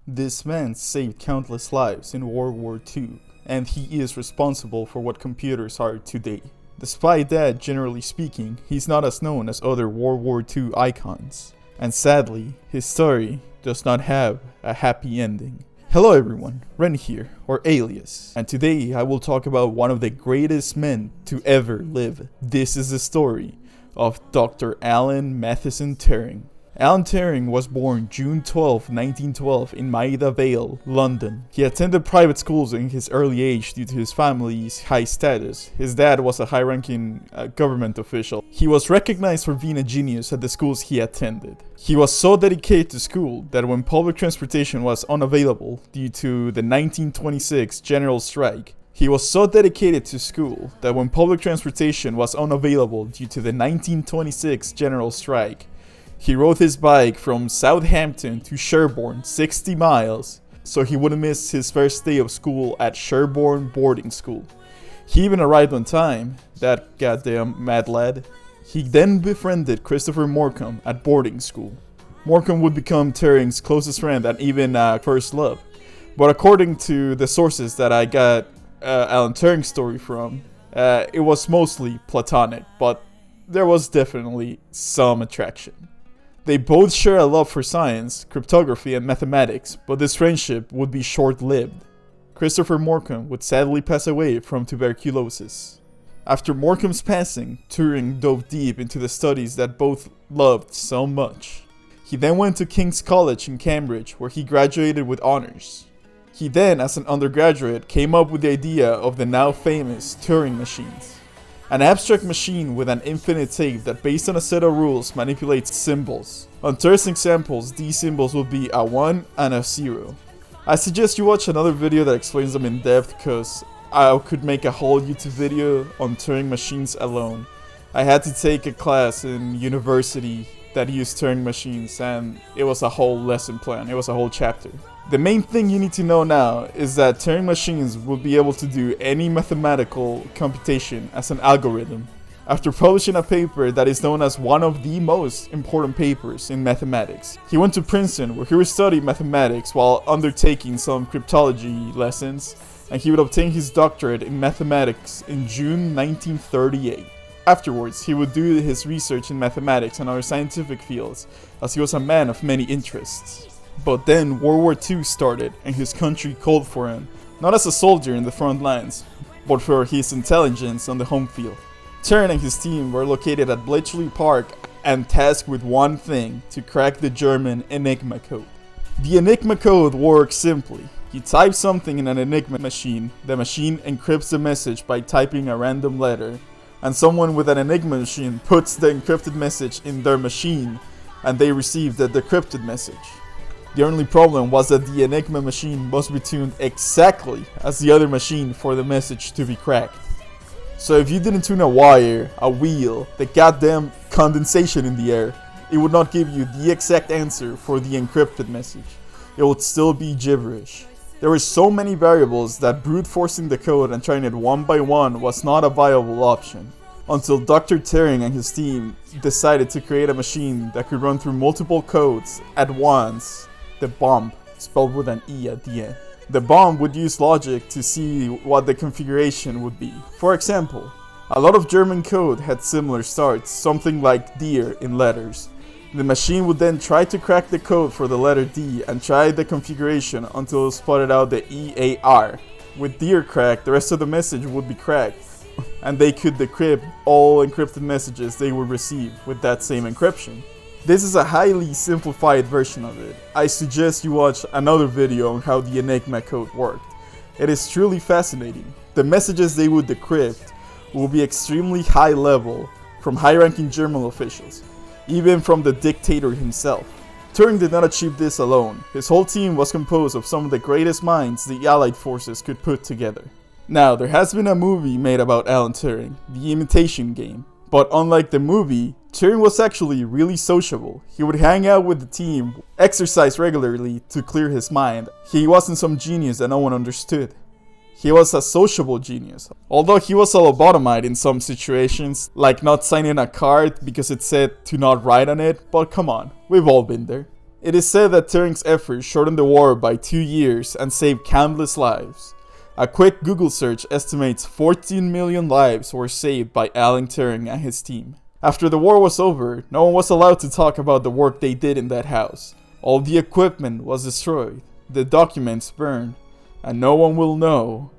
This man saved countless lives in World War II, and he is responsible for what computers are today. Despite that, generally speaking, he's not as known as other World War II icons. And sadly, his story does not have a happy ending. Hello everyone, Ren here, or Alias, and today I will talk about one of the greatest men to ever live. This is the story of Dr. Alan Mathison Turing. Alan Turing was born June 12, 1912 in Maida Vale, London. He attended private schools in his early age due to his family's high status. His dad was a high-ranking government official. He was recognized for being a genius at the schools he attended. He was so dedicated to school that when public transportation was unavailable due to the 1926 general strike, he was so dedicated to school that when public transportation was unavailable due to the 1926 general strike, he rode his bike from Southampton to Sherborne, 60 miles, so he wouldn't miss his first day of school at Sherborne boarding school. He even arrived on time, that goddamn mad lad. He then befriended Christopher Morcom at boarding school. Morcom would become Turing's closest friend and even first love. But according to the sources that I got Alan Turing's story from, it was mostly platonic, but there was definitely some attraction. They both share a love for science, cryptography, and mathematics, but this friendship would be short-lived. Christopher Morcom would sadly pass away from tuberculosis. After Morcom's passing, Turing dove deep into the studies that both loved so much. He then went to King's College in Cambridge, where he graduated with honors. He then, as an undergraduate, came up with the idea of the now famous Turing machines. An abstract machine with an infinite tape that, based on a set of rules, manipulates symbols. On Turing's examples, these symbols will be a 1 and a 0. I suggest you watch another video that explains them in depth, because I could make a whole YouTube video on Turing machines alone. I had to take a class in university that used Turing machines, and it was a whole lesson plan, it was a whole chapter. The main thing you need to know now is that Turing machines will be able to do any mathematical computation as an algorithm. After publishing a paper that is known as one of the most important papers in mathematics, he went to Princeton, where he would study mathematics while undertaking some cryptology lessons, and he would obtain his doctorate in mathematics in June 1938. Afterwards, he would do his research in mathematics and other scientific fields, as he was a man of many interests. But then World War II started, and his country called for him, not as a soldier in the front lines, but for his intelligence on the home field. Turing and his team were located at Bletchley Park and tasked with one thing: to crack the German Enigma code. The Enigma code works simply. You type something in an Enigma machine, the machine encrypts the message by typing a random letter, and someone with an Enigma machine puts the encrypted message in their machine, and they receive the decrypted message. The only problem was that the Enigma machine must be tuned exactly as the other machine for the message to be cracked. So if you didn't tune a wire, a wheel, the goddamn condensation in the air, it would not give you the exact answer for the encrypted message. It would still be gibberish. There were so many variables that brute forcing the code and trying it one by one was not a viable option. Until Dr. Turing and his team decided to create a machine that could run through multiple codes at once. The bomb, spelled with an E at the end. The bomb would use logic to see what the configuration would be. For example, a lot of German code had similar starts, something like deer in letters. The machine would then try to crack the code for the letter D and try the configuration until it spotted out the EAR. With deer cracked, the rest of the message would be cracked, and they could decrypt all encrypted messages they would receive with that same encryption. This is a highly simplified version of it. I suggest you watch another video on how the Enigma code worked. It is truly fascinating. The messages they would decrypt will be extremely high level from high-ranking German officials, even from the dictator himself. Turing did not achieve this alone. His whole team was composed of some of the greatest minds the Allied forces could put together. Now, there has been a movie made about Alan Turing, the Imitation game. But unlike the movie, Turing was actually really sociable. He would hang out with the team, exercise regularly to clear his mind. He wasn't some genius that no one understood. He was a sociable genius. Although he was a lobotomite in some situations, like not signing a card because it said to not write on it, but come on, we've all been there. It is said that Turing's efforts shortened the war by 2 years and saved countless lives. A quick Google search estimates 14 million lives were saved by Alan Turing and his team. After the war was over, no one was allowed to talk about the work they did in that house. All the equipment was destroyed, the documents burned, and no one will know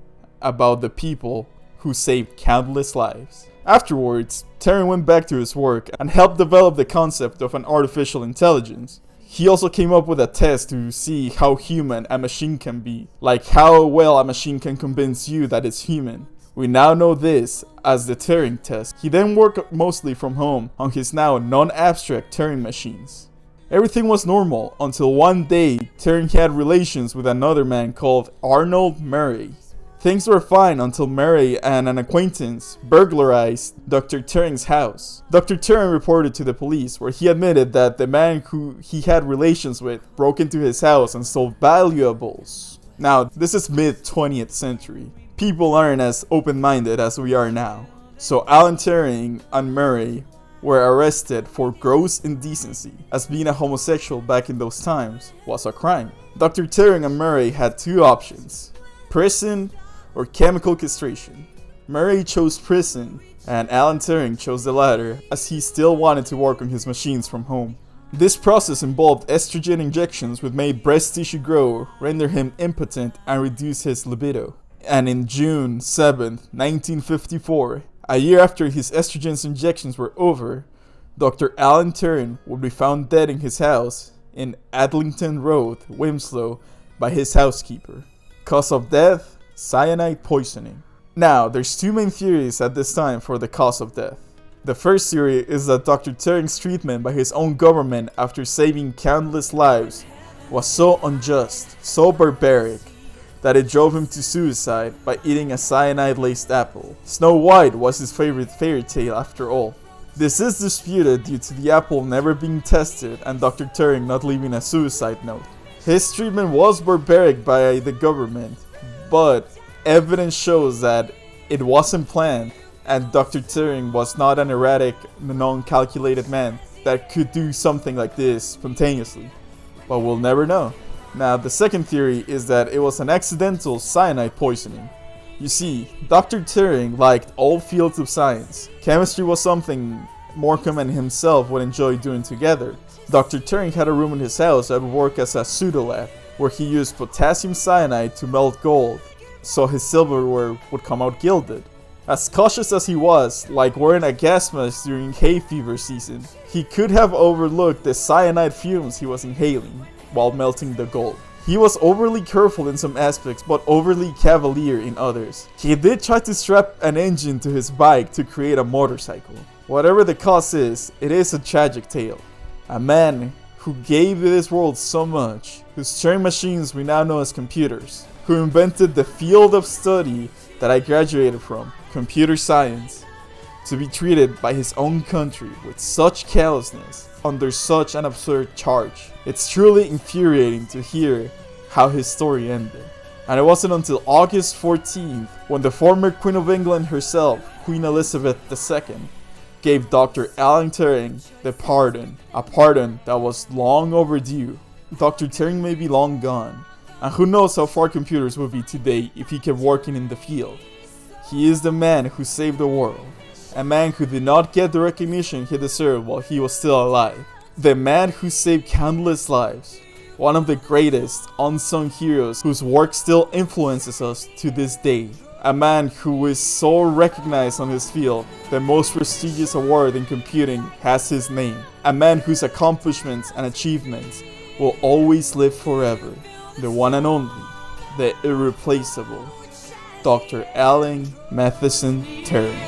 about the people who saved countless lives. Afterwards, Turing went back to his work and helped develop the concept of an artificial intelligence. He also came up with a test to see how human a machine can be, like how well a machine can convince you that it's human. We now know this as the Turing test. He then worked mostly from home on his now non-abstract Turing machines. Everything was normal until one day Turing had relations with another man called Arnold Murray. Things were fine until Murray and an acquaintance burglarized Dr. Turing's house. Dr. Turing reported to the police, where he admitted that the man who he had relations with broke into his house and stole valuables. Now, this is mid-20th century. People aren't as open-minded as we are now. So Alan Turing and Murray were arrested for gross indecency, as being a homosexual back in those times was a crime. Dr. Turing and Murray had two options: prison or chemical castration. Murray chose prison, and Alan Turing chose the latter, as he still wanted to work on his machines from home. This process involved estrogen injections which made breast tissue grow, render him impotent, and reduce his libido. And in June 7, 1954, a year after his estrogen injections were over, Dr. Alan Turing would be found dead in his house in Adlington Road, Winslow, by his housekeeper. Cause of death: cyanide poisoning. Now, there's two main theories at this time for the cause of death. The first theory is that Dr. Turing's treatment by his own government after saving countless lives was so unjust, so barbaric, that it drove him to suicide by eating a cyanide-laced apple. Snow White was his favorite fairy tale after all. This is disputed due to the apple never being tested and Dr. Turing not leaving a suicide note. His treatment was barbaric by the government, but evidence shows that it wasn't planned, and Dr. Turing was not an erratic, non-calculated man that could do something like this spontaneously. But we'll never know. Now, the second theory is that it was an accidental cyanide poisoning. You see, Dr. Turing liked all fields of science. Chemistry was something Morecambe and himself would enjoy doing together. Dr. Turing had a room in his house that would work as a pseudo-lab, where he used potassium cyanide to melt gold, so his silverware would come out gilded. As cautious as he was, like wearing a gas mask during hay fever season, he could have overlooked the cyanide fumes he was inhaling while melting the gold. He was overly careful in some aspects, but overly cavalier in others. He did try to strap an engine to his bike to create a motorcycle. Whatever the cause is, it is a tragic tale. A man who gave this world so much, whose Turing machines we now know as computers, who invented the field of study that I graduated from, computer science, to be treated by his own country with such callousness under such an absurd charge. It's truly infuriating to hear how his story ended. And it wasn't until August 14th when the former Queen of England herself, Queen Elizabeth II, gave Dr. Alan Turing the pardon, a pardon that was long overdue. Dr. Turing may be long gone, and who knows how far computers would be today if he kept working in the field. He is the man who saved the world, a man who did not get the recognition he deserved while he was still alive. The man who saved countless lives, one of the greatest unsung heroes whose work still influences us to this day. A man who is so recognized on his field, the most prestigious award in computing has his name. A man whose accomplishments and achievements will always live forever. The one and only, the irreplaceable, Dr. Alan Mathison Turing.